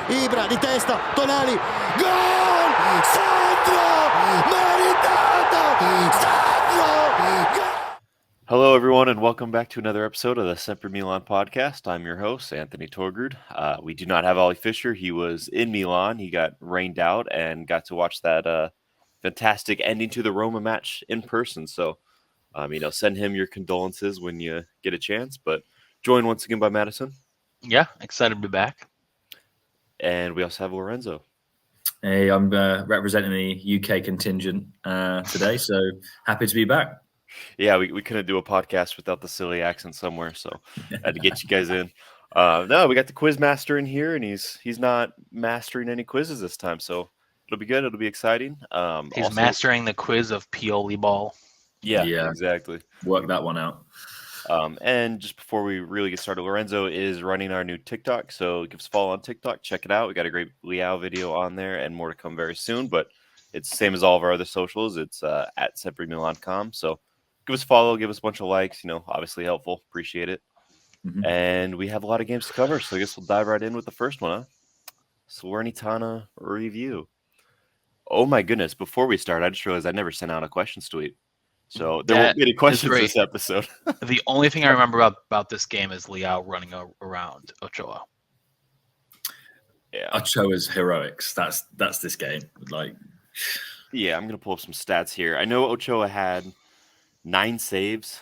Ibra di testa, Tonali, gol! Sandro! Meritato! Sandro! Gol! Hello, everyone, and welcome back to another episode of the SempreMilan podcast. I'm your host, Anthony Torgrud. We do not have Ollie Fisher. He was in Milan. He got rained out and got to watch that fantastic ending to the Roma match in person. So, send him your condolences when you get a chance. But joined once again by Madison. Yeah, excited to be back. And we also have Lorenzo. Hey, I'm representing the UK contingent today, so happy to be back. Yeah, we couldn't do a podcast without the silly accent somewhere, so I had to get you guys in. No, we got the quiz master in here, and he's not mastering any quizzes this time, so it'll be good. It'll be exciting. He's also mastering the quiz of Pioli ball. Yeah, exactly. Work that one out. And just before we really get started, Lorenzo is running our new TikTok, so give us a follow on TikTok. Check it out. We got a great Liao video on there, and more to come very soon. But it's the same as all of our other socials. It's at SempreMilan.com. So give us a follow, give us a bunch of likes. Obviously helpful. Appreciate it. Mm-hmm. And we have a lot of games to cover, so I guess we'll dive right in with the first one. Huh? Salernitana review. Oh my goodness! Before we start, I just realized I never sent out a questions tweet. So there won't be any questions this episode. The only thing I remember about this game is Liao running around Ochoa. Yeah, Ochoa's heroics. That's this game. Yeah, I'm gonna pull up some stats here. I know Ochoa had 9 saves.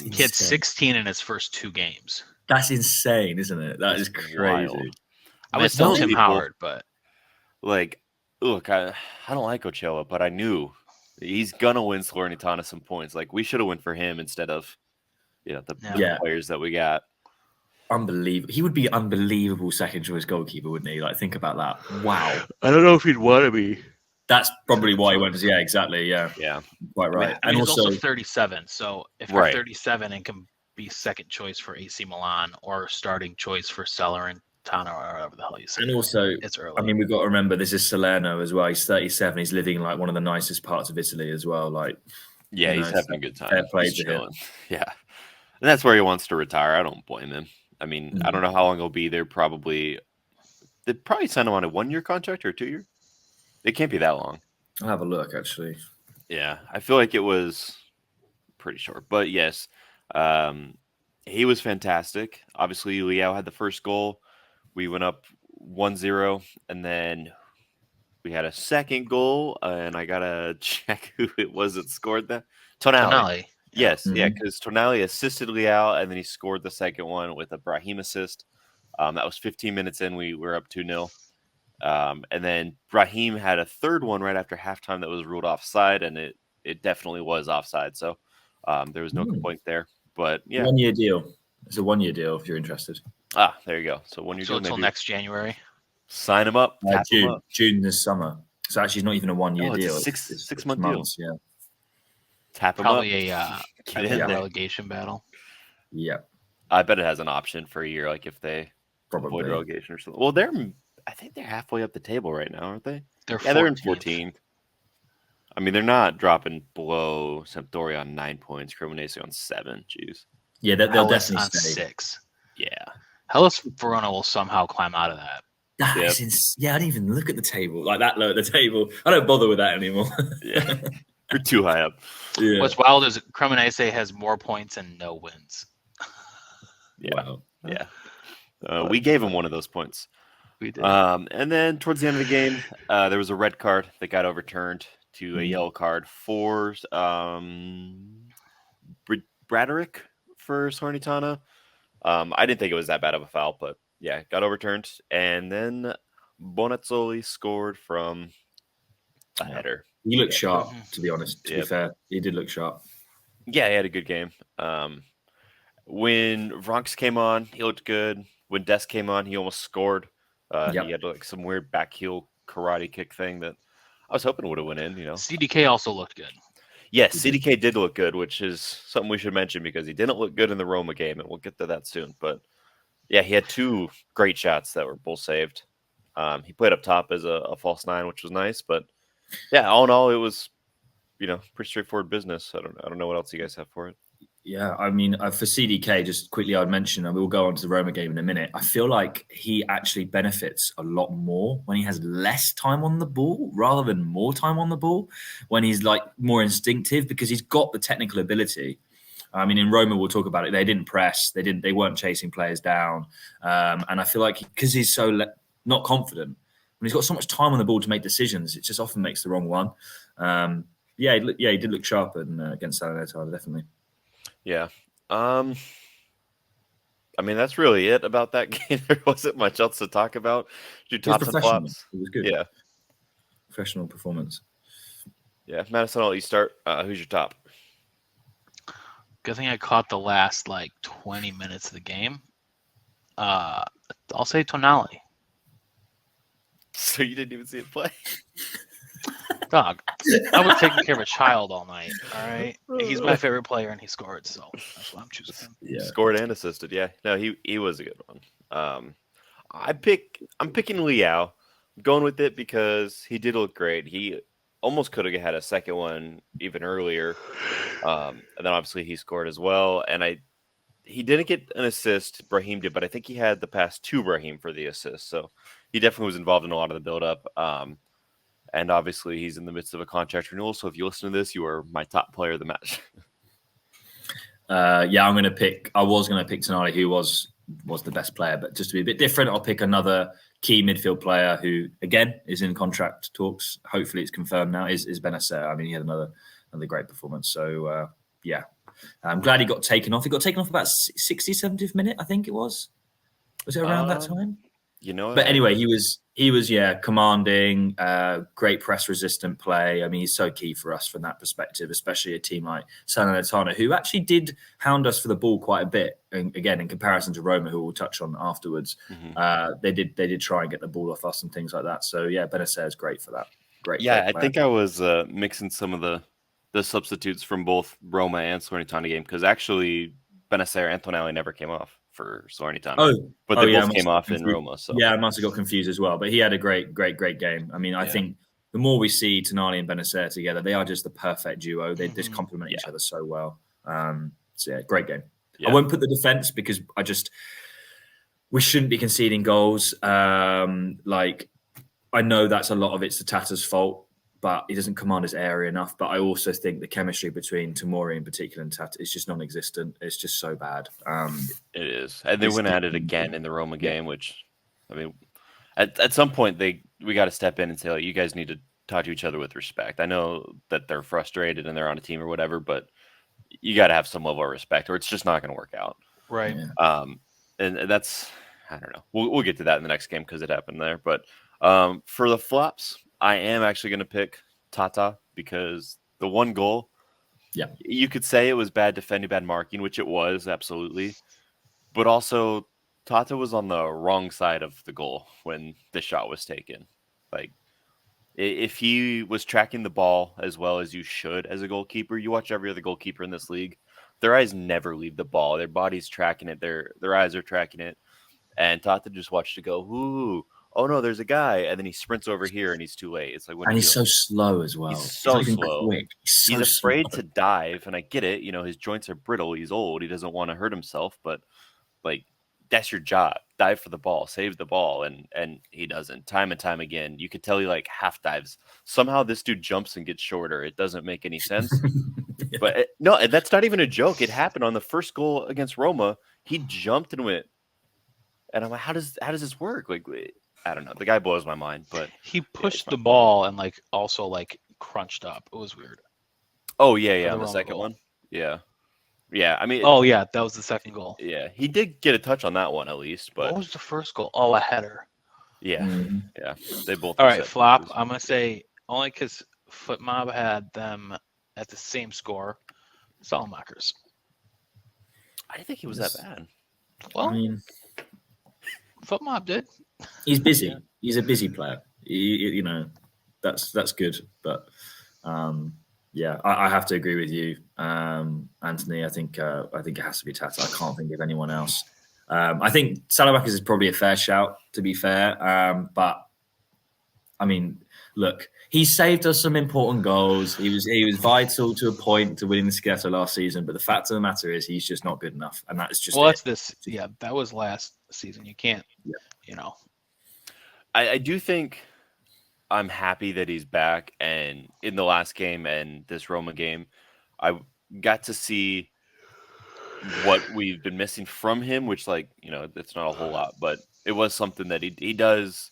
He had 16 in his first 2 games. That's insane, isn't it? That is crazy. Wild. I was still Tim Howard, but look, I don't like Ochoa, but I knew he's gonna win Salernitana some points. We should have went for him instead of the players that we got. Unbelievable. He would be unbelievable second choice goalkeeper, wouldn't he? Think about that. Wow. I don't know if he'd want to be. That's probably why he went to. Yeah, exactly. Yeah. Quite right. I mean, and he's also 37. So if you're 37 and can be second choice for AC Milan or starting choice for Salernitana or whatever the hell you say. And also, it's early. I mean, we've got to remember this is Salerno as well. He's 37. He's living in one of the nicest parts of Italy as well. He's having a good time. Fair play to him. Yeah, and that's where he wants to retire. I don't blame him. I mean, I don't know how long he'll be there. They'd probably sign him on a 1-year contract or a 2-year. It can't be that long. I'll have a look, actually. Yeah, I feel like it was pretty short. But yes, he was fantastic. Obviously, Liao had the first goal. We went up 1-0, and then we had a second goal, and I got to check who it was that scored that. Tonali. Yes, because Tonali assisted Liao, and then he scored the second one with a Brahim assist. That was 15 minutes in. We were up 2-0. And then Brahim had a third one right after halftime that was ruled offside, and it definitely was offside. So there was no complaint there. But yeah, 1-year deal. It's a 1-year deal if you're interested. There you go. So 1 year deal. Until next January. Sign him up. June this summer. So actually, it's not even a 1-year deal. It's a 6-month deal. Yeah. Tap him Probably up. a relegation battle. Yeah. I bet it has an option for a year, if they avoid relegation or something. Well, I think they're halfway up the table right now, aren't they? They're in 14th. I mean, they're not dropping below Sampdoria on 9 points, Cremonese on 7. Jeez. Yeah, they'll definitely on stay. 6. Yeah. Hellas Verona will somehow climb out of that. I didn't even look at the table that low at the table. I don't bother with that anymore. Yeah, you're too high up. Yeah. What's wild is Cremonese has more points and no wins. Yeah, wow. Yeah. We gave him one of those points. We did. And then towards the end of the game, there was a red card that got overturned to a yellow card for Braderick for Salernitana. I didn't think it was that bad of a foul, but yeah, got overturned. And then Bonazzoli scored from a header. He looked sharp, to be honest. To be fair, he did look sharp. Yeah, he had a good game. When Vronx came on, he looked good. When Des came on, he almost scored. He had some weird back heel karate kick thing that I was hoping would have went in. CDK also looked good. Yes, CDK did look good, which is something we should mention because he didn't look good in the Roma game, and we'll get to that soon. But yeah, he had 2 great shots that were both saved. He played up top as a false 9, which was nice. But yeah, all in all, it was pretty straightforward business. I don't know what else you guys have for it. Yeah, I mean, for CDK, just quickly, I'd mention, and we'll go on to the Roma game in a minute. I feel like he actually benefits a lot more when he has less time on the ball rather than more time on the ball, when he's like more instinctive, because he's got the technical ability. I mean, in Roma, we'll talk about it. They didn't press. They weren't chasing players down. And I feel like because he's so not confident, when he's got so much time on the ball to make decisions, it just often makes the wrong one. He did look sharp against Salernitana, definitely. Yeah. I mean, that's really it about that game. There wasn't much else to talk about. It was professional. It was good. Yeah. Professional performance. Yeah. Madison, I'll let you start. Who's your top? Good thing I caught the last 20 minutes of the game. I'll say Tonali. So you didn't even see it play? Dog, I was taking care of a child all night. All right, he's my favorite player, and he scored, so that's why I'm choosing him. Yeah. Scored and assisted. Yeah, no, he was a good one. I'm picking Liao. I'm going with it because he did look great. He almost could have had a second one even earlier, and then obviously he scored as well. And he didn't get an assist. Brahim did, but I think he had the pass to Brahim for the assist. So he definitely was involved in a lot of the build-up. And obviously, he's in the midst of a contract renewal. So if you listen to this, you are my top player of the match. I was going to pick Tonali, who was the best player. But just to be a bit different, I'll pick another key midfield player who, again, is in contract talks. Hopefully, it's confirmed now, is Benacer. I mean, he had another great performance. So, I'm glad he got taken off. He got taken off about 60th, 70th minute, I think it was. Was it around that time? But anyway, he was commanding, great press resistant play. I mean, he's so key for us from that perspective, especially a team like Salernitana, who actually did hound us for the ball quite a bit. And again, in comparison to Roma, who we'll touch on afterwards, they did try and get the ball off us and things like that. So yeah, Benacer is great for that. Great. Yeah, I think I was mixing some of the substitutes from both Roma and Salernitana game, because actually Benacer and Tonali never came off for Salernitana. But they both came off in Roma. So yeah, I must have got confused as well. But he had a great game. I mean, I think the more we see Tonali and Benacer together, they are just the perfect duo. They just complement each other so well. So yeah, great game. Yeah. I won't put the defense because we shouldn't be conceding goals. I know that's a lot of it's the Tata's fault, but he doesn't command his area enough. But I also think the chemistry between Tomori in particular and Tata is just non-existent. It's just so bad. It is. And they went at it again in the Roma game, which, I mean, at some point we got to step in and say, you guys need to talk to each other with respect. I know that they're frustrated and they're on a team or whatever, but you got to have some level of respect or it's just not going to work out. Right. Yeah. And that's, I don't know. We'll get to that in the next game because it happened there. But for the flops, I am actually going to pick Tata because the one goal, you could say it was bad defending, bad marking, which it was, absolutely. But also, Tata was on the wrong side of the goal when the shot was taken. Like, if he was tracking the ball as well as you should as a goalkeeper, you watch every other goalkeeper in this league, their eyes never leave the ball. Their body's tracking it. Their eyes are tracking it. And Tata just watched it go, ooh. Oh no, there's a guy, and then he sprints over here, and he's too late. It's like and he's so slow as well. He's so slow. He's afraid to dive, and I get it. You know, his joints are brittle. He's old. He doesn't want to hurt himself, but that's your job. Dive for the ball, save the ball, and he doesn't. Time and time again, you could tell he half dives. Somehow this dude jumps and gets shorter. It doesn't make any sense. But no, that's not even a joke. It happened on the first goal against Roma. He jumped and went, and I'm like, how does this work? I don't know. The guy blows my mind, but he pushed the ball and also crunched up. It was weird. Oh yeah, on the second goal. One. Yeah. I mean, that was the second goal. Yeah, he did get a touch on that one at least. But what was the first goal? Oh, a header. Yeah, yeah. They both. All right, flop. I'm gonna say only because Foot Mob had them at the same score. Salamakers. I didn't think he was that bad. Well, I mean, Foot Mob did. He's busy. He's a busy player. That's good. But I have to agree with you, Anthony. I think it has to be Tata. I can't think of anyone else. I think Salamakers is probably a fair shout, to be fair. But I mean, look, he saved us some important goals. He was vital to a point to winning the Scudetto last season. But the fact of the matter is, he's just not good enough, and that is just Well, that's this. Yeah, that was last season. You can't. Yeah. You know. I do think I'm happy that he's back, and in the last game and this Roma game, I got to see what we've been missing from him, which, like, you know, it's not a whole lot, but it was something that he does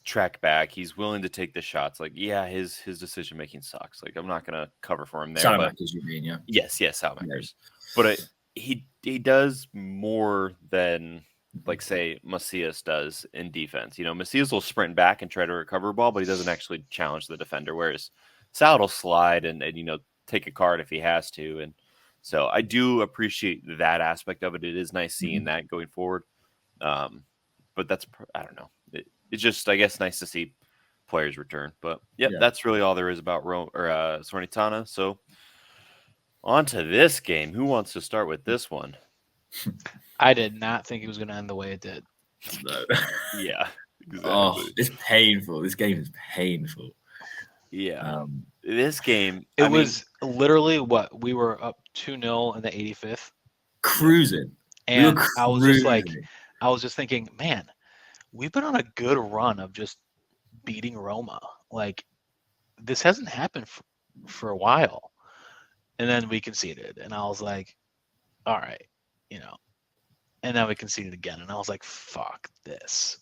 track back. He's willing to take the shots. Like, yeah, his decision making sucks. Like, I'm not gonna cover for him there. Salamakers, you mean? Yeah. Yes, Salamakers. But he does more than, like, say, Macias does in defense. You know, Macias will sprint back and try to recover a ball, but he doesn't actually challenge the defender. Whereas Sal will slide and you know, take a card if he has to. And so I do appreciate that aspect of it. It is nice seeing that going forward. But that's, I don't know. It's just, I guess, nice to see players return. But yeah, that's really all there is about Salernitana. So on to this game. Who wants to start with this one? I did not think it was going to end the way it did. No. Yeah, exactly. Oh, it's painful. This game is painful. Yeah. This game, it was literally what we were up 2-0 in the 85th, cruising, and I was just thinking, man, we've been on a good run of just beating Roma. Like, this hasn't happened for a while, and then we conceded, and I was like, all right, you know, and then we conceded again, and I was like, fuck this.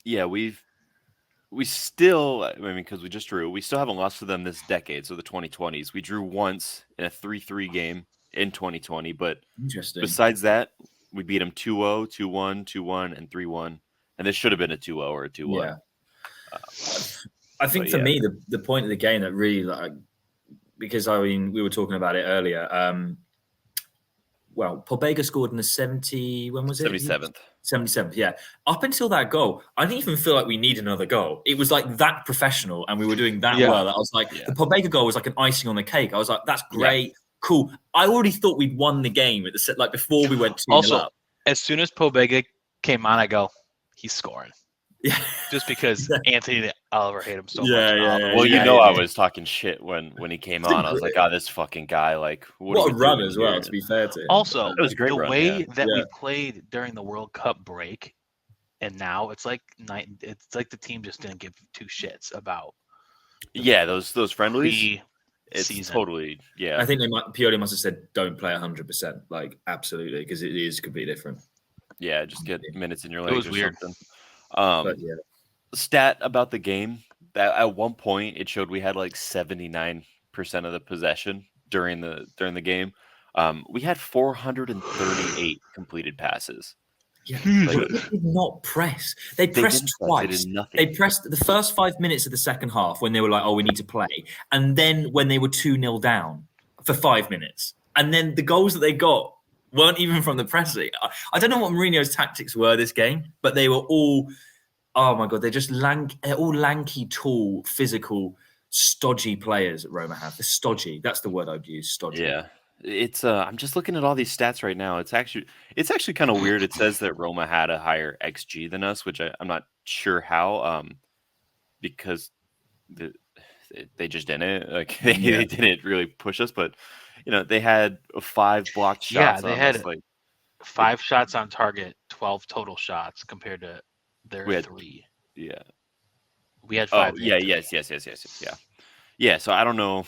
Yeah, we still, I mean, because we just drew, we still haven't lost to them this decade. So the 2020s, we drew once in a 3-3 game in 2020. But besides that, we beat them 2-0, 2-1, 2-1, and 3-1. And this should have been a 2-0 or a 2-1. Yeah. I think for me, the point of the game that really, like, because I mean, we were talking about it earlier. Well, Pobega scored in the 70. When was it? 77th. 77th, yeah. Up until that goal, I didn't even feel like we needed another goal. It was like that professional, and we were doing that well. I was like, the Pobega goal was like an icing on the cake. I was like, that's great, cool. I already thought we'd won the game at the set, like before we went 2-0 up. As soon as Pobega came on, I go, he's scoring. Yeah, just because Anthony Oliver hate him so much. Well, I was talking shit when he came on. I was like, "Oh, this fucking guy!" Like, what a run as well. To be fair to him, also it was a great the run, way that we played during the World Cup break, and now it's like the team just didn't give two shits about. Those friendlies. It's season. Totally, I think Pioli must have said, "Don't play 100%." Like, absolutely, because it is completely different. Yeah, just get minutes in your legs. It was or weird. Something. But Stat about the game that at one point it showed we had like 79% of the possession during the game. We had 438 completed passes. Yeah, they did not press. They pressed twice. They pressed the first 5 minutes of the second half when they were like, "Oh, we need to play," and then when they were 2-0 down for 5 minutes, and then the goals that they got weren't even from the pressing. I don't know what Mourinho's tactics were this game, but they were all, oh my God, they're just they're all lanky, tall, physical, stodgy players that Roma have. They're stodgy. That's the word I'd use, stodgy. Yeah. It's I'm just looking at all these stats right now. It's actually kind of weird. It says that Roma had a higher XG than us, which I'm not sure how, because they just didn't. Like they didn't really push us, but you know, they had 5 blocked shots. Yeah, they had 5 shots on target, 12 total shots compared to their 3. Yeah. We had 5. Oh, yeah, yes. Yeah. Yeah, so I don't know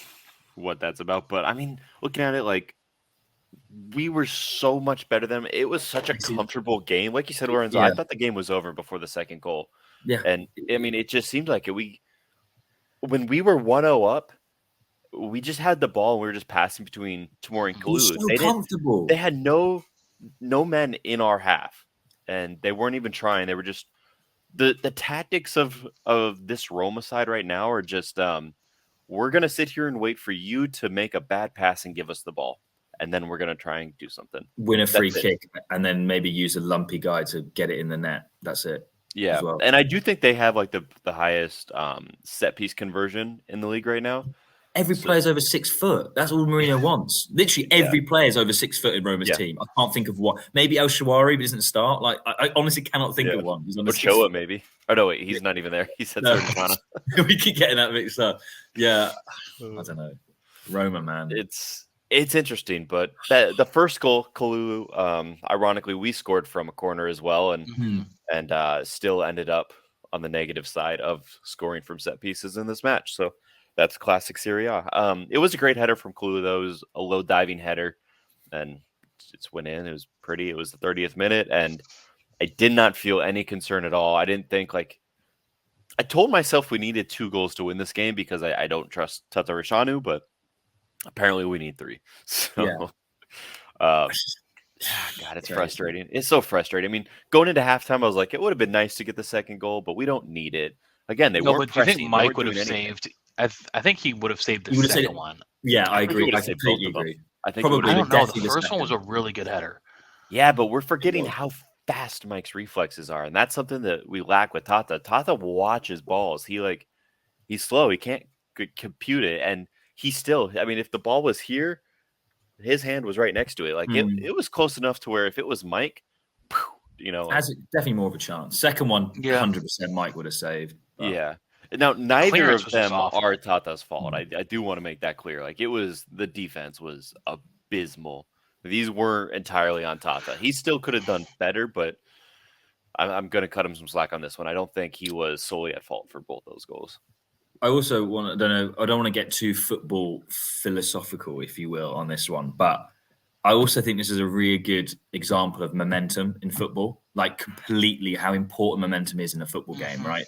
what that's about, but I mean, looking at it, like, we were so much better than them. It was such a comfortable game. Like you said, Lorenzo, I thought the game was over before the second goal. Yeah. And I mean, it just seemed like it. When we were 1-0 up, we just had the ball and we were just passing between Tomori and Kalu. So comfortable. They had no men in our half, and they weren't even trying. They were just the tactics of this Roma side right now are just we're gonna sit here and wait for you to make a bad pass and give us the ball, and then we're gonna try and do something. Win a free kick, and then maybe use a lumpy guy to get it in the net. That's it. Yeah, and I do think they have like the highest set piece conversion in the league right now. Every player's over 6 foot. That's all Mourinho wants. Literally every player's over 6 foot in Roma's team. I can't think of what. Maybe El Shaarawy doesn't start. Like I honestly cannot think of one. He's on Ochoa, maybe. Oh no, wait, he's not even there. He said Salernitana. We keep getting that mixed up. Yeah, I don't know. Roma, man. It's interesting, but the first goal, Kalulu, ironically, we scored from a corner as well, and still ended up on the negative side of scoring from set pieces in this match. So that's classic Serie A. It was a great header from Kalulu, though. It was a low diving header, and it went in. It was pretty. It was the 30th minute, and I did not feel any concern at all. I didn't think I told myself we needed 2 goals to win this game because I don't trust Tata Rishanu, but apparently we need 3. So, God, it's frustrating. It's so frustrating. I mean, going into halftime, I was like, it would have been nice to get the second goal, but we don't need it. Again, they weren't but pressing. Do you think Mike would have saved? I think he would have saved the second one. Yeah, I agree. I completely agree. I think probably. I don't know. The first one was a really good header. Yeah, but we're forgetting how fast Mike's reflexes are, and that's something that we lack with Tata. Tata watches balls. He's slow. He can't compute it, and he still. I mean, if the ball was here, his hand was right next to it. Like it was close enough to where if it was Mike, has definitely more of a chance. Second one, 100% Mike would have saved. But. Yeah. Now, neither of them are Tata's fault. I do want to make that clear. Like, the defense was abysmal. These weren't entirely on Tata. He still could have done better, but I'm going to cut him some slack on this one. I don't think he was solely at fault for both those goals. I also I don't want to get too football philosophical, if you will, on this one, but I also think this is a really good example of momentum in football, like completely how important momentum is in a football game, right?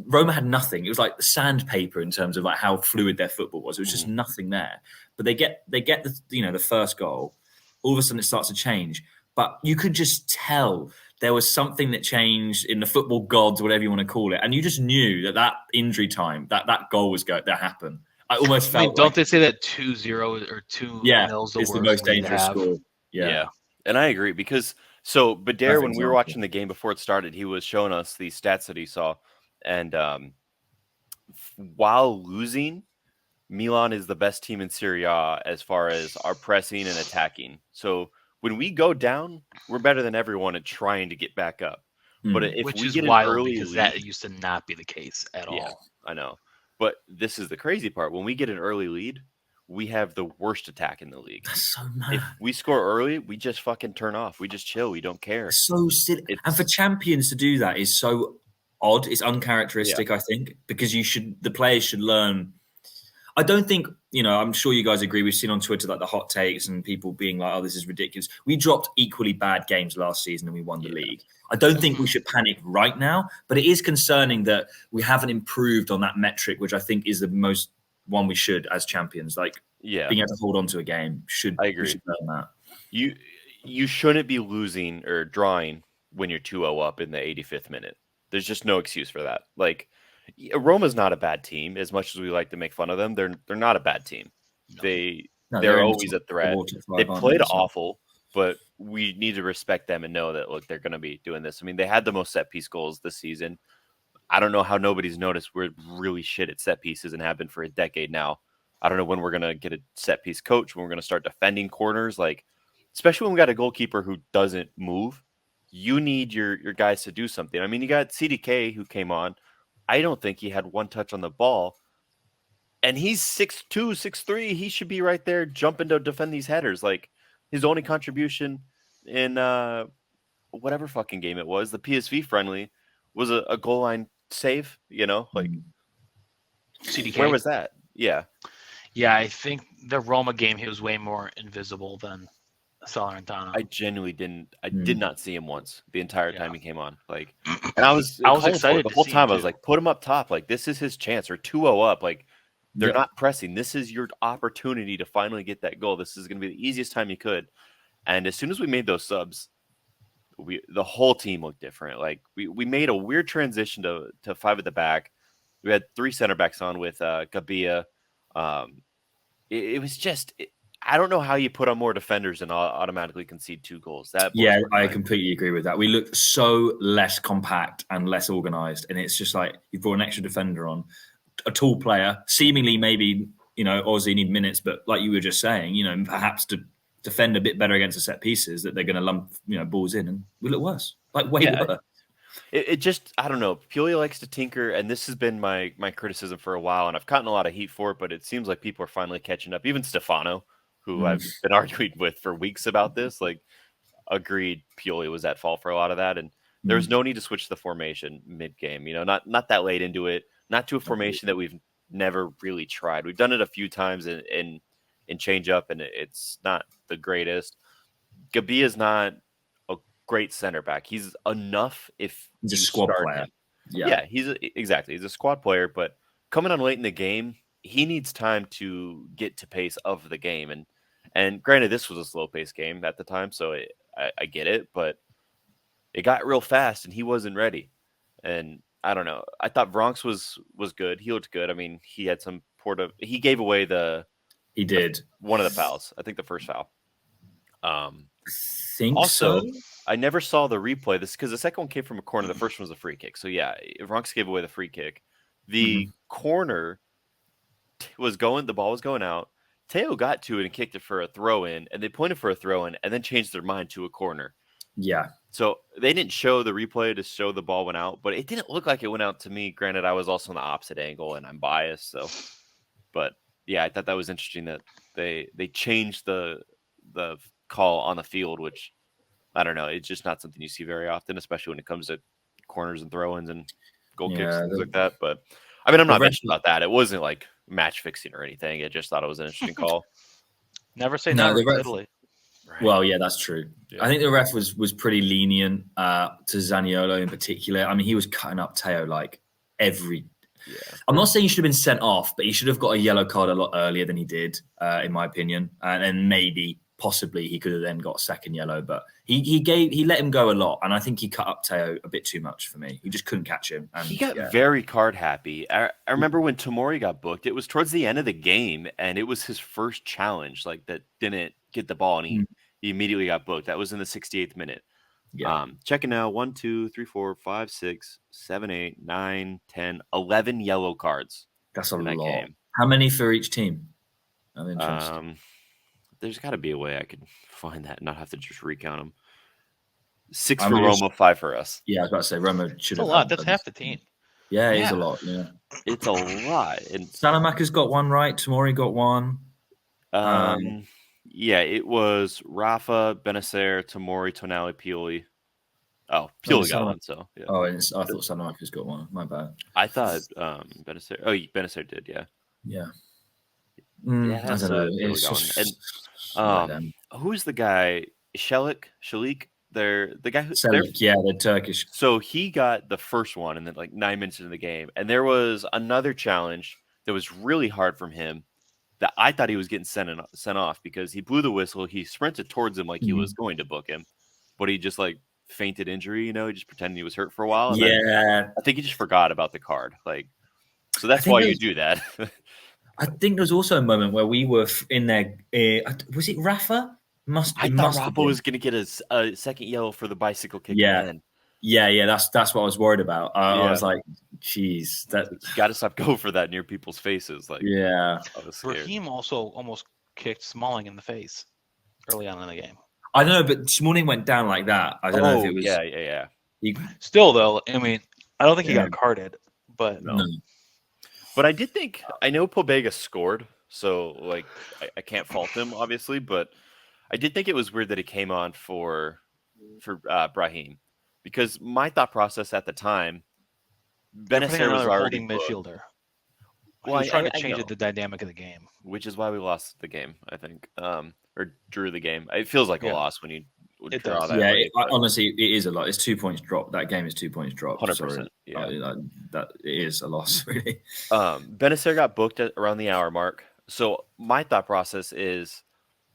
Roma had nothing. It was like sandpaper in terms of like how fluid their football was. It was just nothing there. But they get the first goal. All of a sudden it starts to change. But you could just tell there was something that changed in the football gods, whatever you want to call it. And you just knew that injury time, that goal was going to happen. I almost felt. Don't they say that 2-0 or 2-0 is the most dangerous score? Yeah, and I agree because. So, Bader, when we were watching the game before it started, he was showing us the stats that he saw. And while losing, Milan is the best team in Serie A as far as our pressing and attacking. So, when we go down, we're better than everyone at trying to get back up. But if Which we is get wild an early because lead, that used to not be the case at all. Yeah, I know. But this is the crazy part. When we get an early lead, we have the worst attack in the league. That's so mad. If we score early, we just fucking turn off. We just chill. We don't care. It's so silly. And for champions to do that is so odd. It's uncharacteristic, I think, because the players should learn. I don't think, I'm sure you guys agree. We've seen on Twitter like the hot takes and people being like, oh, this is ridiculous. We dropped equally bad games last season and we won the league. I don't think we should panic right now, but it is concerning that we haven't improved on that metric, which I think is the most one we should as champions, being able to hold on to a game. I agree. We should learn that. You shouldn't be losing or drawing when you're 2-0 up in the 85th minute. There's just no excuse for that. Like, Roma's not a bad team. As much as we like to make fun of them, they're not a bad team. No. They're always a threat. They played awful, but we need to respect them and know that, look, they're going to be doing this. I mean, they had the most set piece goals this season. I don't know how nobody's noticed. We're really shit at set pieces and have been for a decade now. I don't know when we're going to get a set piece coach, when we're going to start defending corners, especially when we got a goalkeeper who doesn't move. You need your guys to do something. I mean, you got CDK who came on. I don't think he had one touch on the ball. And he's 6'2", 6'3". He should be right there jumping to defend these headers. His only contribution in whatever fucking game it was, the PSV friendly, was a goal line save, CDK. Where was that? Yeah. Yeah, I think the Roma game, he was way more invisible than Salernitana. I genuinely didn't. I did not see him once the entire time he came on. And I was excited the whole time. I was like, put him up top. This is his chance. Or 2-0 up. They're not pressing. This is your opportunity to finally get that goal. This is going to be the easiest time you could. And as soon as we made those subs, the whole team looked different. We made a weird transition to 5 at the back. We had 3 center backs on with Gabia. It was just. I don't know how you put on more defenders and automatically concede 2 goals. I completely agree with that. We looked so less compact and less organized, and it's just like you brought an extra defender on. a tall player, seemingly maybe, Aussie need minutes, but like you were just saying, perhaps to defend a bit better against the set pieces, that they're going to lump, balls in, and we look worse, like way worse. It just, I don't know. Pioli likes to tinker, and this has been my criticism for a while, and I've gotten a lot of heat for it, but it seems like people are finally catching up. Even Stefano, who I've been arguing with for weeks about this, like, agreed Pioli was at fault for a lot of that, and there was no need to switch the formation mid-game. Not that late into it, not to a formation that we've never really tried. We've done it a few times in change up, and it's not the greatest. Gabi is not a great center back. He's enough if he's a squad player. Yeah, he's a squad player, but coming on late in the game, he needs time to get to pace of the game. And granted, this was a slow-paced game at the time, so I get it, but it got real fast, and he wasn't ready. And I don't know. I thought Bronx was good. He looked good. I mean, he had some he gave away He did one of the fouls. I think the first foul. Think also, so. I never saw the replay. This because the second one came from a corner. The first one was a free kick. So yeah, Bronx gave away the free kick. The corner the ball was going out. Teo got to it and kicked it for a throw in, and they pointed for a throw in, and then changed their mind to a corner. Yeah. So they didn't show the replay to show the ball went out, but it didn't look like it went out to me. Granted, I was also on the opposite angle, and I'm biased. So, but yeah, I thought that was interesting that they changed the call on the field, which I don't know. It's just not something you see very often, especially when it comes to corners and throw-ins and goal kicks and things like that. But I mean, I'm not mentioning about that. It wasn't like match fixing or anything. I just thought it was an interesting call. Never say never in Italy. Right. Well, yeah, that's true. Yeah. I think the ref was pretty lenient to Zaniolo in particular. I mean, he was cutting up Teo like every. Yeah. I'm not saying he should have been sent off, but he should have got a yellow card a lot earlier than he did, in my opinion. And then maybe, possibly, he could have then got a second yellow. But he let him go a lot, and I think he cut up Teo a bit too much for me. He just couldn't catch him. And, he got very card happy. I remember when Tomori got booked. It was towards the end of the game, and it was his first challenge, like that didn't get the ball, and he immediately got booked. That was in the 68th minute. Yeah. Checking now. 1, 2, 3, 4, 5, 6, 7, 8, 9, 10, 11 yellow cards. That's a lot. Game. How many for each team? I'm interested. There's got to be a way I could find that and not have to just recount them. 6 for Roma, 5 for us. Yeah, I was about to say Roma should have. That's a lot. That's half the team. Yeah, it is a lot. Yeah, it's a lot. And Salamaca's got one right. Tomori got one. Yeah, it was Rafa, Benacer, Tomori, Tonali, Pioli. Oh, Pioli got one. So yeah. Oh, I thought Salamaca's got one. My bad. I thought Benacer. Oh, Benacer did. Yeah. Yeah. I don't know. It's just, and who's the guy? Shalik? They're the guy who. They're Turkish. So he got the first one, and then like 9 minutes into the game, and there was another challenge that was really hard from him. That I thought he was getting sent off because he blew the whistle. He sprinted towards him like he was going to book him, but he just like fainted injury. He just pretended he was hurt for a while. And then I think he just forgot about the card. Like, so that's why you do that. I think there was also a moment where we were in there. Was it Rafa? I thought Rafa was going to get a second yellow for the bicycle kick. Yeah. That's what I was worried about. I was like, "Geez, you got to stop going for that near people's faces." Like, Raheem also almost kicked Smalling in the face early on in the game. I don't know, but Smalling went down like that. I don't know if it was. Yeah. Still, though, I mean, I don't think he got carded, but no. But I did think I know Pobega scored, so like I can't fault him obviously, but I did think it was weird that he came on for Brahim. Because my thought process at the time, Benacer was already holding midfielder. Well, he was trying to change the dynamic of the game, which is why we lost the game, I think, or drew the game. It feels like a loss when you draw that. Yeah, honestly, it is a lot. It's 2 points dropped. That game is 2 points dropped. 100%. Yeah, that it is a loss, really. Benacer got booked at around the hour mark. So my thought process is,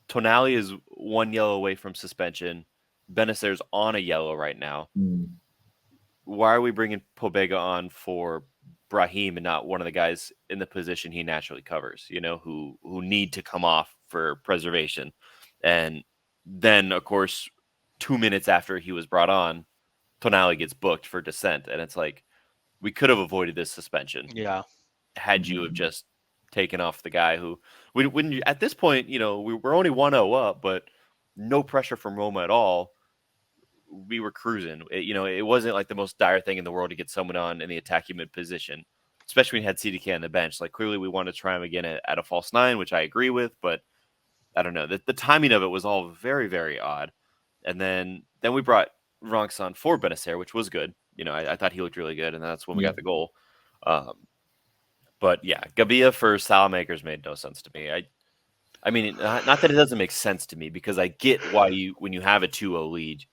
Tonali is 1 yellow away from suspension. Benacer's on a yellow right now. Why are we bringing Pobega on for Brahim and not one of the guys in the position he naturally covers, who need to come off for preservation? And then, of course, 2 minutes after he was brought on, Tonali gets booked for dissent. And it's like, we could have avoided this suspension. Yeah. had you have just taken off the guy who, when you, at this point, we're only 1-0 up, but no pressure from Roma at all. We were cruising. It wasn't like the most dire thing in the world to get someone on in the attacking mid position, especially when you had CDK on the bench. Like, clearly we wanted to try him again at a false 9, which I agree with, but I don't know. The timing of it was all very, very odd. And then we brought Ronks on for Benacer, which was good. I thought he looked really good, and that's when we got the goal. But yeah, Gabia for Salamakers made no sense to me. I mean, not that it doesn't make sense to me, because I get why when you have a 2-0 lead,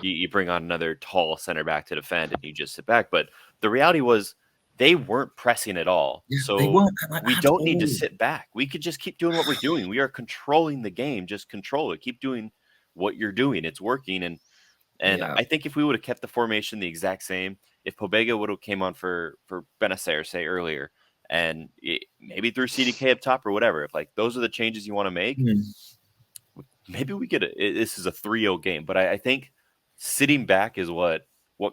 you bring on another tall center back to defend and you just sit back. But the reality was they weren't pressing at all. Yeah, so we don't need to sit back. We could just keep doing what we're doing. We are controlling the game. Just control it. Keep doing what you're doing. It's working. And I think if we would have kept the formation the exact same, if Pobega would have came on for Benacer, say, earlier, and maybe threw CDK up top or whatever, if like those are the changes you want to make, maybe we get this is a 3-0 game. But I think sitting back is what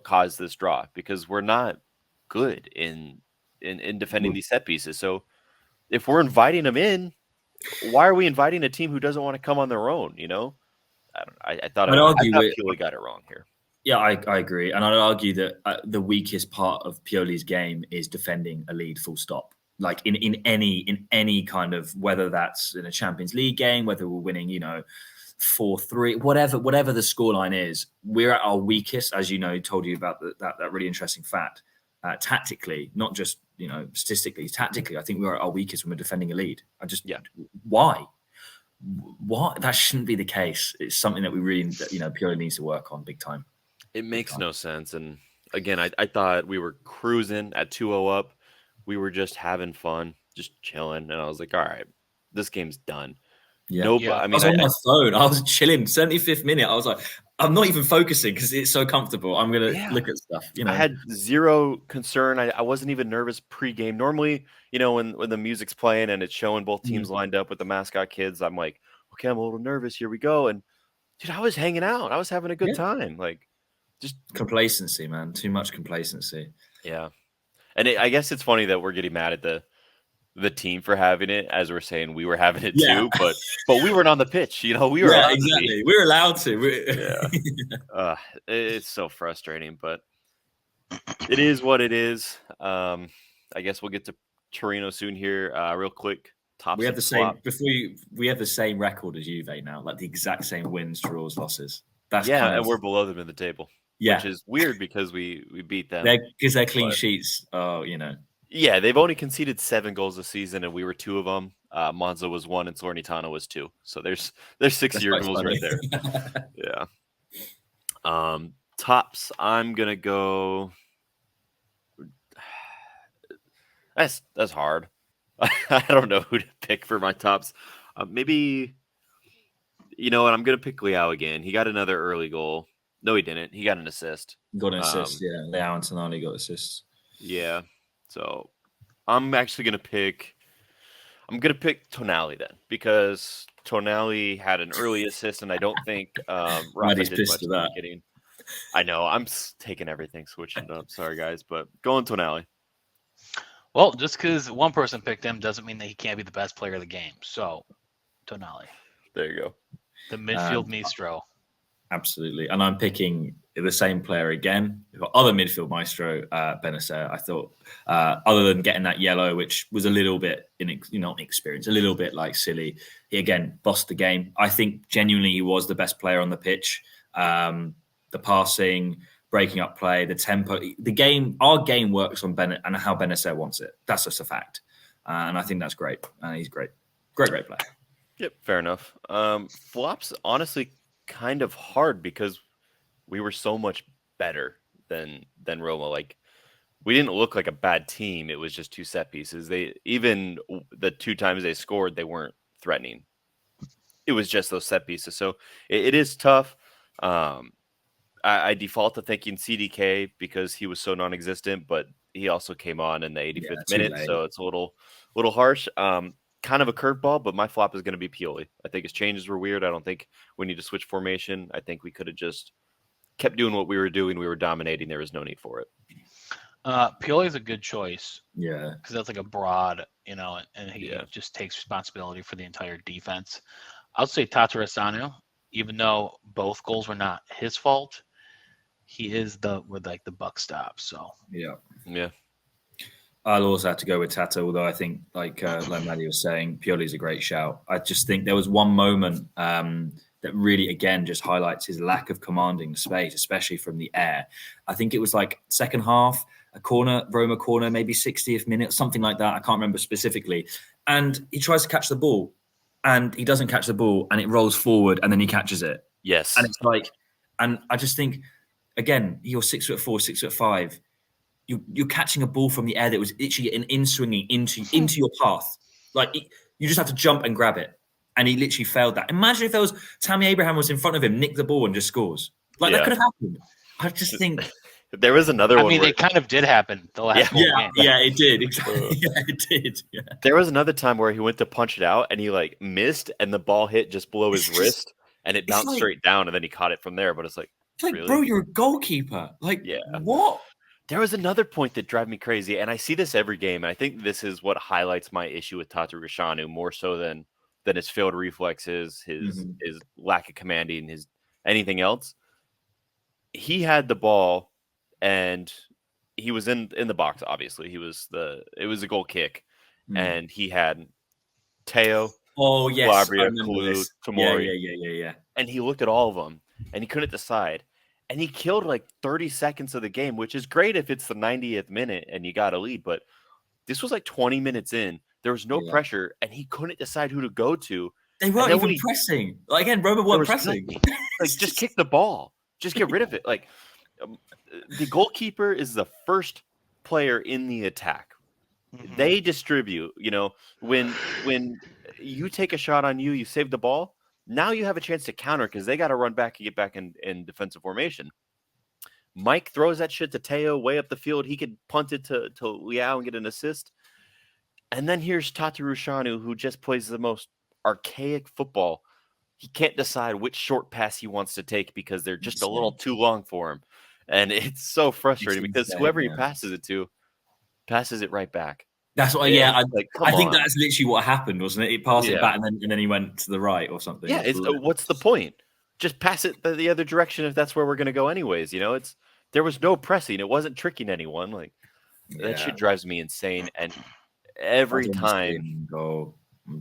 caused this draw, because we're not good in defending these set pieces. So if we're inviting them in, why are we inviting a team who doesn't want to come on their own? I don't know. I thought Pioli got it wrong here. Yeah, I agree, and I'd argue that the weakest part of Pioli's game is defending a lead. Full stop. Like in any kind of, whether that's in a Champions League game, whether we're winning, 4-3, whatever the scoreline is, we're at our weakest. As told you about that really interesting fact. Tactically, not just statistically, tactically, I think we're at our weakest when we're defending a lead. Why? That shouldn't be the case. It's something that we really, Pioli needs to work on big time. It makes no sense. And again, I thought we were cruising at 2-0 up. We were just having fun, just chilling. And I was like, all right, this game's done. Yeah. I was on my phone. I was chilling. 75th minute. I was like, I'm not even focusing because it's so comfortable. I'm going to look at stuff. I had zero concern. I wasn't even nervous pre-game. Normally, when the music's playing and it's showing both teams lined up with the mascot kids, I'm like, okay, I'm a little nervous. Here we go. And dude, I was hanging out. I was having a good time. Like, just complacency, man. Too much complacency. Yeah. And I guess it's funny that we're getting mad at the team for having it, as we're saying we were having it too, but we weren't on the pitch. We were exactly. We were allowed to. It's so frustrating, but it is what it is. I guess we'll get to Torino soon here. Real quick. We have the same record as Juve now, like the exact same wins, draws, losses. And we're below them in the table. Yeah, which is weird because we beat them. Because they're clean sheets. Oh, Yeah, they've only conceded 7 goals this season, and we were 2 of them. Monza was 1, and Salernitana was 2. So there's 6-year goals right there. Yeah. Tops. I'm gonna go. That's hard. I don't know who to pick for my tops. Maybe. You know what? I'm gonna pick Leao again. He got another early goal. No, he didn't. He got an assist. Got an assist, Leao and Tonali got assists. Yeah. So I'm actually going to pick Tonali then, because Tonali had an early assist, and I don't think Rafa did much of getting. I know. I'm taking everything, switching it up. Sorry, guys, but going Tonali. Well, just because one person picked him doesn't mean that he can't be the best player of the game. So, Tonali. There you go. The midfield maestro. Absolutely. And I'm picking the same player again. We've got other midfield maestro, Benacer. I thought, other than getting that yellow, which was a little bit inexperienced, a little bit like silly, he again bossed the game. I think genuinely he was the best player on the pitch. The passing, breaking up play, the tempo, the game, our game works on Bennett and how Benacer wants it. That's just a fact. And I think that's great. And he's great. Great player. Yep, fair enough. Flops, honestly, kind of hard because we were so much better than Roma. Like, we didn't look like a bad team. It was just 2 set pieces. Even the 2 times they scored, they weren't threatening. It was just those set pieces. So it is tough. I default to thinking CDK because he was so non-existent, but he also came on in the 85th minute, so it's a little harsh. Kind of a curveball, but my flop is going to be Pioli. I think his changes were weird. I don't think we need to switch formation. I think we could have just kept doing what we were doing. We were dominating. There was no need for it. Pioli's a good choice Yeah. because that's like a broad, and he Yeah. just takes responsibility for the entire defense. I'll say Tatarusanu, even though both goals were not his fault, he is the buck stop. So Yeah. Yeah. I'll also have to go with Tata, although I think, like Maddie was saying, Pioli's a great shout. I just think there was one moment that really, again, just highlights his lack of commanding space, especially from the air. I think it was like second half, a corner, Roma corner, maybe 60th minute, something like that. I can't remember specifically. And he tries to catch the ball, and he doesn't catch the ball, and it rolls forward, and then he catches it. Yes. And it's like, and I just think, again, you're 6'4", 6'5". You're catching a ball from the air that was literally an in-swinging into your path. Like, you just have to jump and grab it. And he literally failed that. Imagine if there was Tammy Abraham was in front of him, nicked the ball and just scores. Like, that could have happened. I just think... There was another one. I mean, it kind of did happen the last game. Yeah, it did. Exactly. Yeah, it did. Yeah. There was another time where he went to punch it out and he like missed and the ball hit just below his wrist and it bounced straight down and then he caught it from there. But it's like really? Bro, you're a goalkeeper. Like, what? There was another point that drives me crazy, and I see this every game. And I think this is what highlights my issue with Tatarusanu more so than his failed reflexes, his lack of commanding, his anything else. He had the ball. And he was in the box. Obviously, it was a goal kick, and he had Teo, Calabria, Kalu, Tomori, yeah. And he looked at all of them, and he couldn't decide. And he killed like 30 seconds of the game, which is great if it's the 90th minute and you got a lead. But this was like 20 minutes in. There was no pressure, and he couldn't decide who to go to. They weren't even pressing. Like, again, Roma weren't pressing. Like, just kick the ball. Just get rid of it. Like. The goalkeeper is the first player in the attack. Mm-hmm. They distribute, when you take a shot on you save the ball. Now you have a chance to counter because they got to run back and get back in defensive formation. Mike throws that shit to Teo way up the field. He could punt it to Liao and get an assist. And then here's Tatarusanu, who just plays the most archaic football. He can't decide which short pass he wants to take because they're just a little too long for him. And it's so frustrating because whoever he passes it to passes it right back. That's what, I think that's literally what happened, wasn't it? He passed it back and then he went to the right or something. Yeah, what's the point? Just pass it the other direction if that's where we're going to go anyways. There was no pressing. It wasn't tricking anyone. Like, that shit drives me insane. And every time... I'm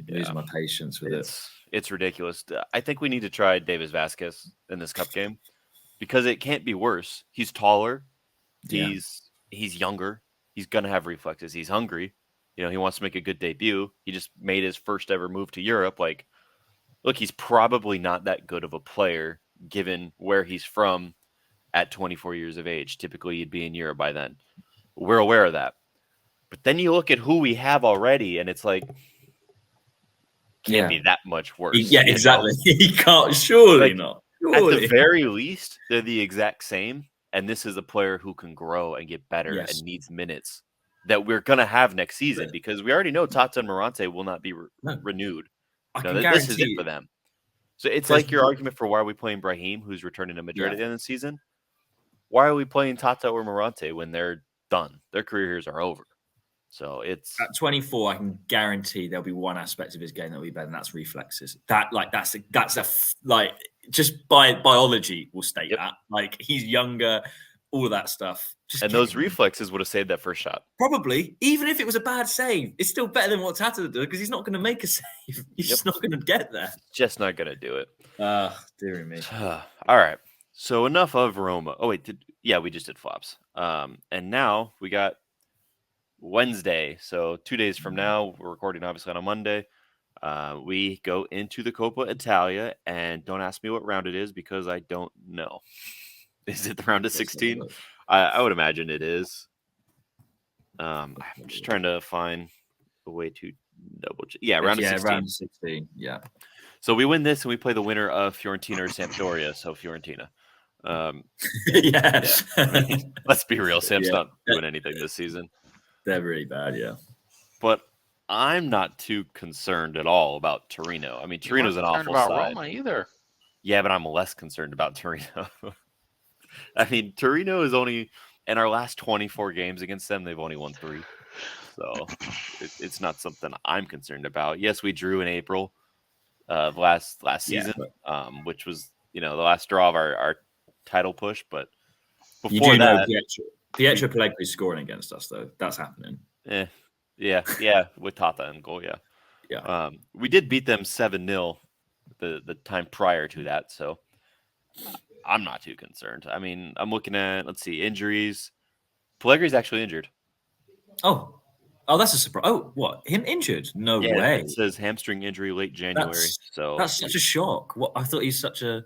losing my patience with it. It's ridiculous. I think we need to try Devis Vasquez in this cup game. Because it can't be worse. He's taller. He's younger. He's going to have reflexes. He's hungry. He wants to make a good debut. He just made his first ever move to Europe. Like, look, he's probably not that good of a player given where he's from at 24 years of age. Typically, you'd be in Europe by then. We're aware of that. But then you look at who we have already, and it's like, can't be that much worse. Yeah, exactly. He can't. Surely not. At the very least, they're the exact same, and this is a player who can grow and get better and needs minutes that we're going to have next season because we already know Tata and Morante will not be renewed. This is it for them. So it's like your argument for why are we playing Brahim, who's returning to Madrid at the end of the season? Why are we playing Tata or Morante when they're done? Their careers are over. So it's at 24. I can guarantee there'll be one aspect of his game that'll be better, and that's reflexes. Just by biology will state that. Like, he's younger, all of that stuff. Those reflexes would have saved that first shot. Probably, even if it was a bad save, it's still better than what Tata did because he's not going to make a save. He's just not going to get there. Just not going to do it. Dear me. All right. So enough of Roma. Oh wait, we just did flops. And now we got Wednesday. So 2 days from now, we're recording obviously on a Monday. We go into the Coppa Italia, and don't ask me what round it is because I don't know. Is it the round of 16? I would imagine it is. I'm just trying to find a way to double check. Yeah, round of 16. Round of 16. Yeah. So we win this, and we play the winner of Fiorentina or Sampdoria. So Fiorentina. Let's be real. Sam's not doing anything this season. They're really bad, yeah. But I'm not too concerned at all about Torino. I mean, Torino's an awful side. Roma either. Yeah, but I'm less concerned about Torino. I mean, Torino is only in our last 24 games against them, they've only won 3. So it's not something I'm concerned about. Yes, we drew in April of last season, which was the last draw of our title push. But you before do know that, Pietro Pellegrini's scoring against us, though. That's happening. yeah, with Tata and goal, Yeah. We did beat them 7-0 the time prior to that, so I'm not too concerned. I mean, I'm looking at, let's see, injuries. Pellegrini's actually injured. Oh, that's a surprise. Oh, what? Him injured? No way. It says hamstring injury late January. That's such a shock. What, I thought he's such a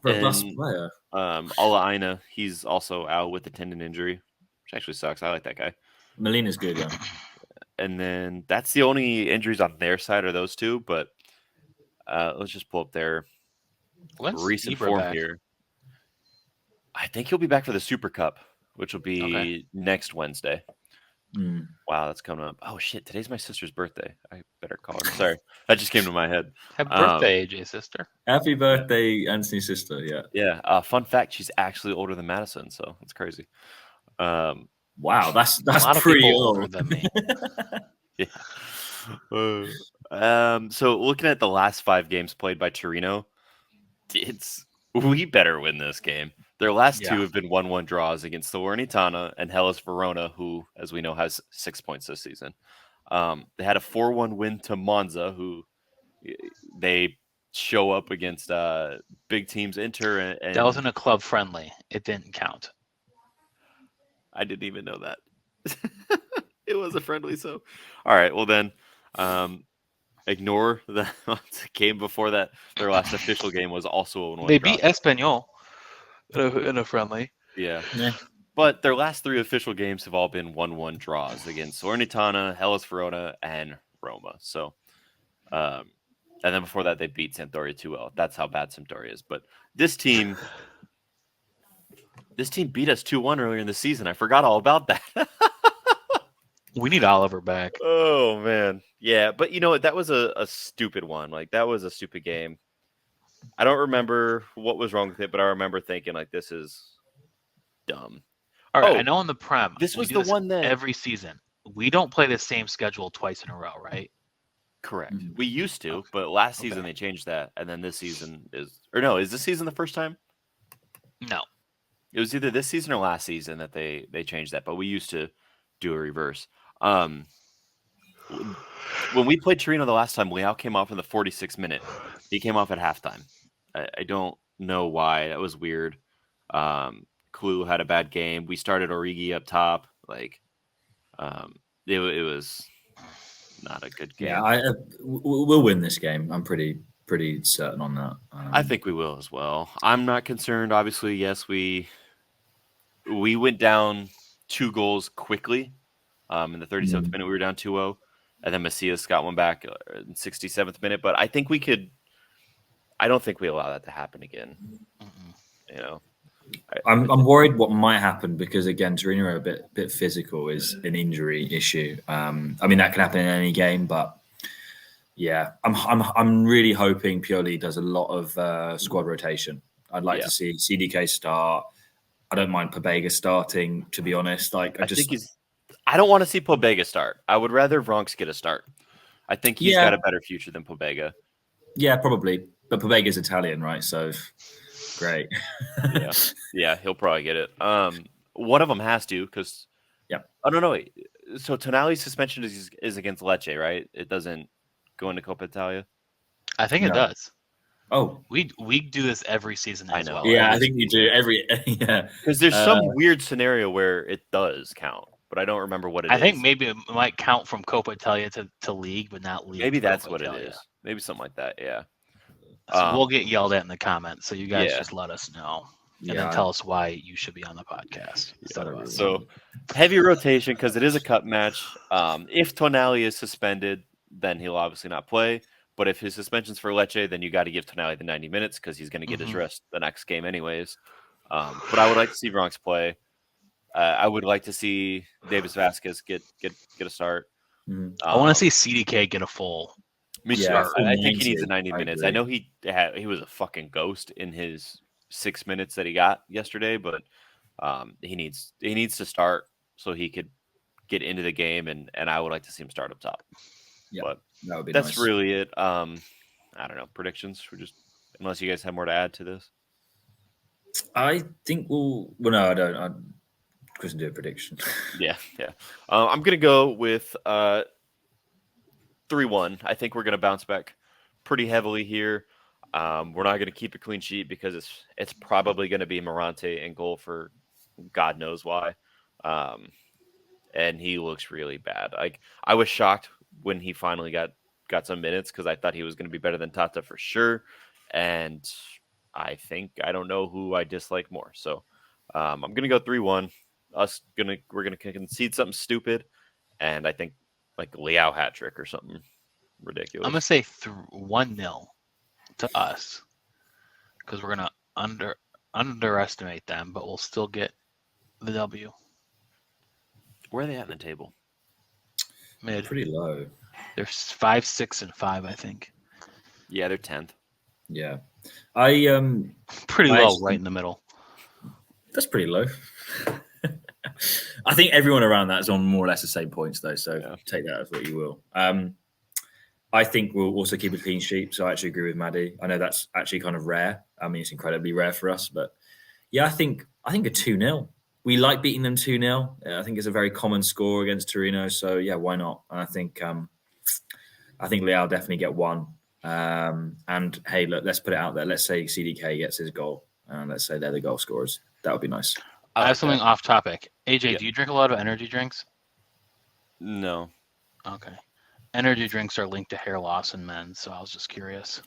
robust player. Alaina, he's also out with a tendon injury, which actually sucks. I like that guy. Molina's good, yeah. And then that's the only injuries on their side are those two. But let's just pull up their recent form here. I think he'll be back for the Super Cup, which will be next Wednesday. Wow, that's coming up. Oh shit, today's my sister's birthday. I better call her. Sorry, that just came to my head. Happy birthday, AJ sister. Happy birthday, Anthony's sister. Yeah. Fun fact: she's actually older than Madison, so it's crazy. Wow, that's pretty older than me. So looking at the last 5 games played by Torino, we better win this game. Their last 2 have been 1-1 draws against Salernitana and Hellas Verona, who, as we know, has 6 points this season. They had a 4-1 win to Monza, who they show up against big teams. Inter and that wasn't a club friendly. It didn't count. I didn't even know that. It was a friendly. So, all right. Well, then ignore the game before that. Their last official game was also a 1-1 They draw. beat Espanyol in a friendly. Yeah. But their last 3 official games have all been 1-1 draws against Salernitana, Hellas Verona, and Roma. So, and then before that, they beat Sampdoria 2-0. That's how bad Sampdoria is. But this team beat us 2-1 earlier in the season. I forgot all about that. We need Oliver back. Oh, man. Yeah, but you know what? That was a stupid one. Like, that was a stupid game. I don't remember what was wrong with it, but I remember thinking, like, this is dumb. All right, I know in the Prem, this was the one that every season we don't play the same schedule twice in a row, right? Correct. We used to, but last season they changed that, and then this season is this season the first time? No. It was either this season or last season that they changed that, but we used to do a reverse. When we played Torino the last time, Leao came off in the 46th minute. He came off at halftime. I don't know why. That was weird. Kulu had a bad game. We started Origi up top. Like, it was not a good game. Yeah, we'll win this game. I'm pretty certain on that. I think we will as well. I'm not concerned. Obviously, yes, we went down 2 goals quickly. In the 37th minute, we were down 2-0. And then Macias got one back in 67th minute. But I think I don't think we allow that to happen again. You know, I'm worried what might happen because again, Torino are a bit physical is an injury issue. I mean that can happen in any game, but yeah, I'm really hoping Pioli does a lot of squad rotation. I'd like to see CDK start. I don't mind Pobega starting, to be honest. Like I don't want to see Pobega start. I would rather Bronx get a start. I think he's got a better future than Pobega. Yeah, probably. But Pobega's Italian, right? So great. Yeah, he'll probably get it. One of them has to because I don't know. So Tonali's suspension is against Lecce, right? It doesn't go into Coppa Italia. I think it does. Oh, we do this every season as well. Yeah, I think we do because there's some weird scenario where it does count, but I don't remember what it is. I think maybe it might count from Coppa Italia to league, but not league. Maybe that's what it is. Maybe something like that. Yeah. So we'll get yelled at in the comments. So you guys just let us know and then tell us why you should be on the podcast. So heavy rotation because it is a cup match. If Tonali is suspended, then he'll obviously not play. But if his suspension's for Lecce, then you got to give Tonali the 90 minutes because he's going to get his rest the next game anyways. But I would like to see Bronx play. I would like to see Devis Vasquez get a start. I want to see CDK get a full. Me too. I think he needs the 90 minutes. I know he was a fucking ghost in his 6 minutes that he got yesterday, but He needs to start so he could get into the game, and I would like to see him start up top. Yeah, but that would be that's nice. really it. I don't know, predictions. We're just, unless you guys have more to add to this. I think well, no, I don't. I couldn't do a prediction. Yeah. I'm gonna go with 3-1. I think we're gonna bounce back pretty heavily here. We're not gonna keep a clean sheet because it's probably gonna be Morante in goal for God knows why. And he looks really bad. Like, I was shocked when he finally got some minutes because I thought he was going to be better than Tata for sure. And I don't know who I dislike more. So I'm going to go 3-1. We're going to concede something stupid. And I think like Leao hat trick or something ridiculous. I'm going to say 1-0 to us because we're going to underestimate them, but we'll still get the W. Where are they at in the table? Mid. Pretty low. They're 5, 6, and 5, I think. Yeah, they're 10th. Yeah, pretty low, right in the middle. That's pretty low. I think everyone around that is on more or less the same points, though. So take that as what you will. I think we'll also keep a clean sheet. So I actually agree with Maddie. I know that's actually kind of rare. I mean, it's incredibly rare for us, but yeah, I think a 2-0. We like beating them 2-0. I think it's a very common score against Torino. So yeah, why not? And I think Leao definitely get one. And hey, look, let's put it out there. Let's say CDK gets his goal, and let's say they're the goal scorers. That would be nice. I have something off topic. AJ, do you drink a lot of energy drinks? No. Okay. Energy drinks are linked to hair loss in men, so I was just curious.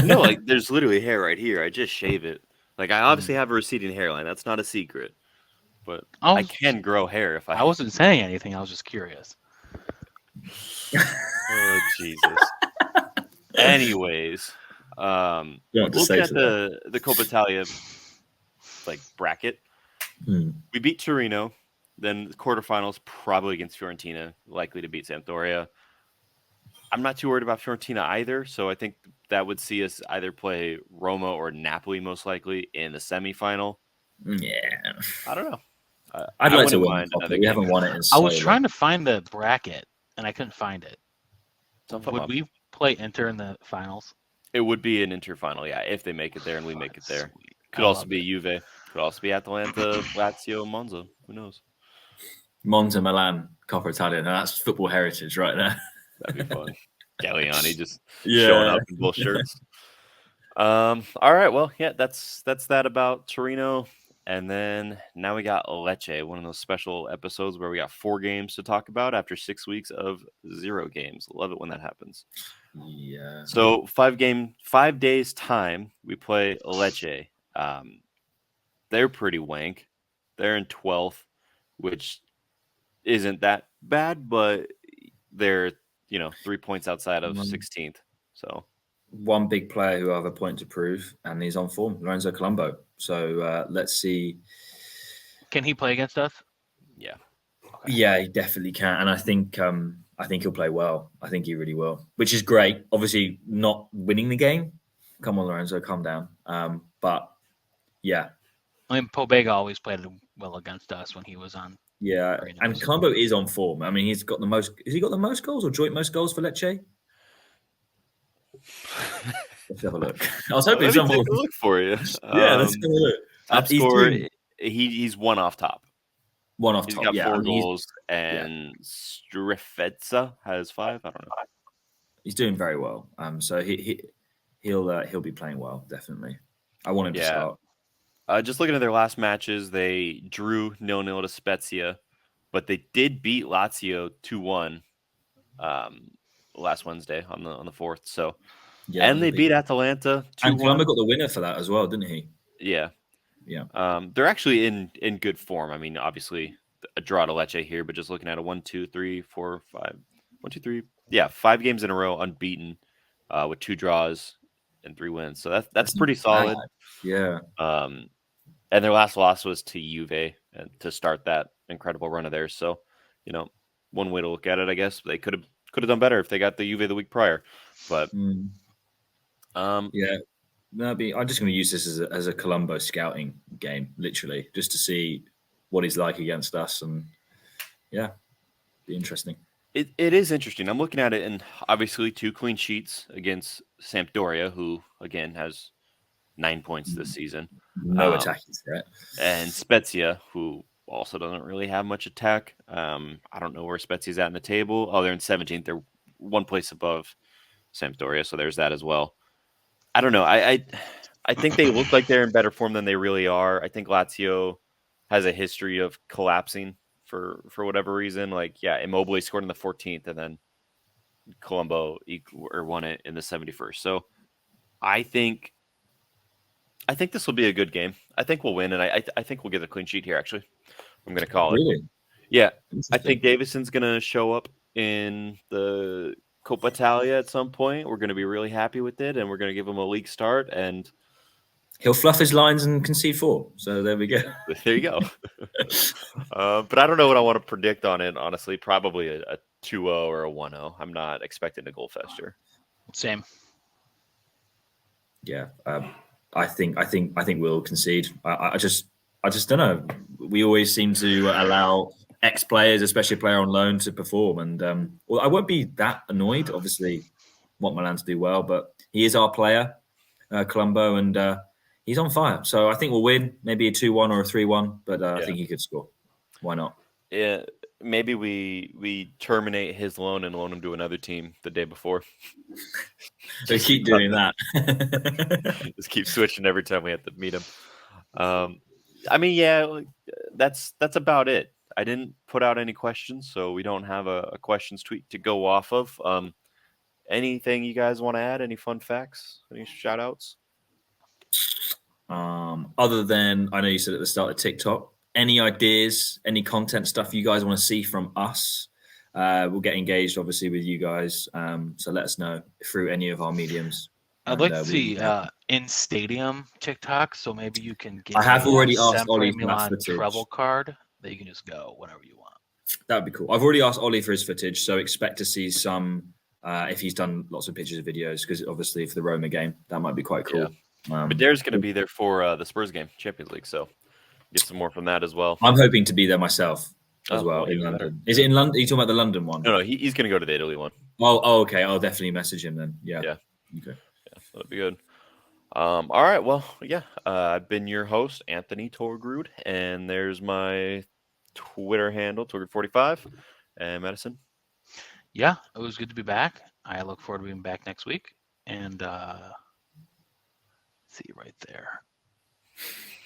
No, like there's literally hair right here. I just shave it. Like, I obviously have a receding hairline. That's not a secret. But I can grow hair if I wasn't saying anything. I was just curious. Oh, Jesus. Anyways, looking at the Coppa Italia bracket, we beat Torino. Then the quarterfinals probably against Fiorentina, likely to beat Sampdoria. I'm not too worried about Fiorentina either, so I think that would see us either play Roma or Napoli most likely in the semifinal. Yeah, I don't know. I'd like to win. We haven't won it in so I was trying to find the bracket and I couldn't find it. Would we play Inter in the finals? It would be an Inter final, yeah, if they make it there and we make it there. Sweet. Could also be Juve. Could also be Atalanta, Lazio, Monza. Who knows? Monza, Milan, Coppa Italia. That's football heritage right there. That'd be fun. Galliani just showing up in both shirts. All right, well, yeah, that's that about Torino. And then now we got Lecce, one of those special episodes where we got 4 games to talk about after 6 weeks of 0 games. Love it when that happens. Yeah. So 5 days time, we play Lecce. They're pretty wank. They're in 12th, which isn't that bad, but they're 3 points outside of 16th. So one big player who I have a point to prove, and he's on form, Lorenzo Colombo. So let's see. Can he play against us? Yeah. Okay. Yeah, he definitely can, and I think he'll play well. I think he really will, which is great. Obviously, not winning the game. Come on, Lorenzo, calm down. But yeah, I mean, Pobega always played well against us when he was on. Yeah, and Colombo is on form. I mean, he's got the most. Has he got the most goals or joint most goals for Lecce? Let's have a look. I was hoping someone would look for you. Yeah, let's have a look. Top scorer, he's one off top. One off he's top. He's got 4 goals, and Strefetza has 5. I don't know. He's doing very well. So he'll be playing well, definitely. I want him to start. Just looking at their last matches, they drew 0-0 to Spezia, but they did beat Lazio 2-1 last Wednesday on the 4th. So, and they beat Atalanta 2-1. And Colombo got the winner for that as well, didn't he? Yeah. Yeah. They're actually in good form. I mean, obviously a draw to Lecce here, but just looking at a 1, 2, 3, 4, 5, 1, 2, 3. Yeah, 5 games in a row unbeaten with 2 draws and 3 wins. So that's pretty solid. Yeah. And their last loss was to Juve and to start that incredible run of theirs. So, one way to look at it, I guess they could have done better if they got the Juve the week prior. But yeah, I'm just going to use this as a Colombo scouting game, literally, just to see what he's like against us, and yeah, be interesting. It is interesting. I'm looking at it, and obviously 2 clean sheets against Sampdoria, who again has 9 points this season. No attacking threat. And Spezia, who also doesn't really have much attack. I don't know where Spezia's at in the table. Oh, they're in 17th. They're 1 place above Sampdoria, so there's that as well. I don't know. I think they look like they're in better form than they really are. I think Lazio has a history of collapsing for whatever reason. Like, yeah, Immobile scored in the 14th, and then Colombo won it in the 71st. So I think this will be a good game. I think we'll win, and I think we'll get a clean sheet here, actually. I'm going to call it. Really? Yeah. I think Davison's going to show up in the Coppa Italia at some point. We're going to be really happy with it, and we're going to give him a league start, and he'll fluff his lines and concede 4. So there we go. There you go. But I don't know what I want to predict on it, honestly. Probably a 2-0 or a 1-0. I'm not expecting a goal fest here. Same. Yeah. I think we'll concede. I just don't know. We always seem to allow ex-players, especially a player on loan, to perform. And well, I won't be that annoyed. Obviously, want Milan to do well, but he is our player, Colombo, and he's on fire. So I think we'll win. Maybe a 2-1 or a 3-1, but I think he could score. Why not? Yeah, maybe we terminate his loan and loan him to another team the day before. So keep doing that. Just keep switching every time we have to meet him. I mean, yeah, that's about it. I didn't put out any questions, so we don't have a questions tweet to go off of. Anything you guys want to add? Any fun facts? Any shout outs? Other than, I know you said at the start of TikTok, any ideas, any content stuff you guys want to see from us? We'll get engaged, obviously, with you guys. So let us know through any of our mediums. I'd like to see in stadium TikTok, so maybe you can get. I have already asked Ollie for that SempreMilan footage. treble card that you can just go whenever you want. That'd be cool. I've already asked Ollie for his footage, so expect to see some if he's done lots of pictures and videos, because obviously for the Roma game, that might be quite cool. Yeah. But Dare's going to be there for the Spurs game, Champions League, so get some more from that as well. I'm hoping to be there myself as well in London. Better. Is it in London? Are you talking about the London one? No, he's going to go to the Italy one. Oh, okay. I'll definitely message him then. Yeah. Yeah. Okay. Yeah, that'd be good. All right. Well, yeah. I've been your host, Anthony Torgrud, and there's my Twitter handle, Torgrud45, and Madison. Yeah, it was good to be back. I look forward to being back next week. And see you right there.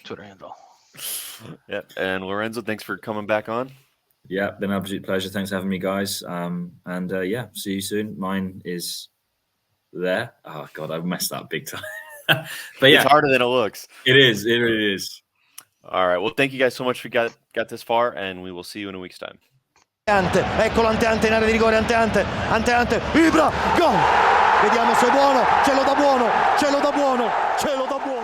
Twitter handle. Yeah. And Lorenzo, thanks for coming back on. Yeah, been an absolute pleasure. Thanks for having me, guys. And yeah, see you soon. Mine is there. Oh God, I've messed up big time. But yeah, it's harder than it looks. It is. It really is. All right. Well, thank you guys so much for got this far, and we will see you in a week's time. Eccolo Ante in area di rigore, Ante, Ibra, gol! Vediamo se è buono, ce lo dà buono, ce lo dà buono, ce lo dà buono!